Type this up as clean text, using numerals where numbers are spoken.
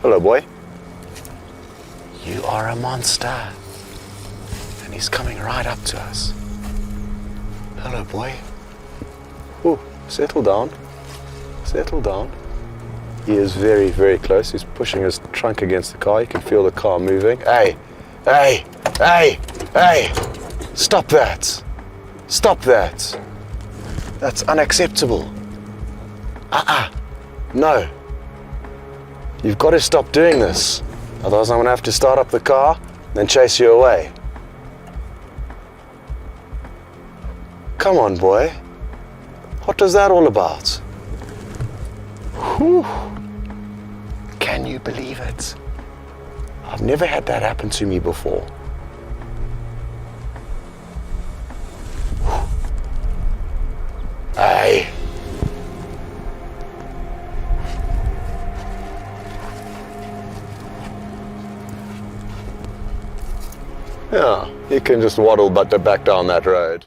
Hello, boy. You are a monster. And he's coming right up to us. Hello, boy. Ooh, settle down. Settle down. He is very, very close. He's pushing his trunk against the car. You can feel the car moving. Hey! Hey! Hey! Hey! Stop that! Stop that! That's unacceptable. No. You've got to stop doing this. Otherwise I'm going to have to start up the car, then chase you away. Come on, boy. What was that all about? Whew. Can you believe it? I've never had that happen to me before. Whew. Hey. Yeah, you can just waddle back down that road.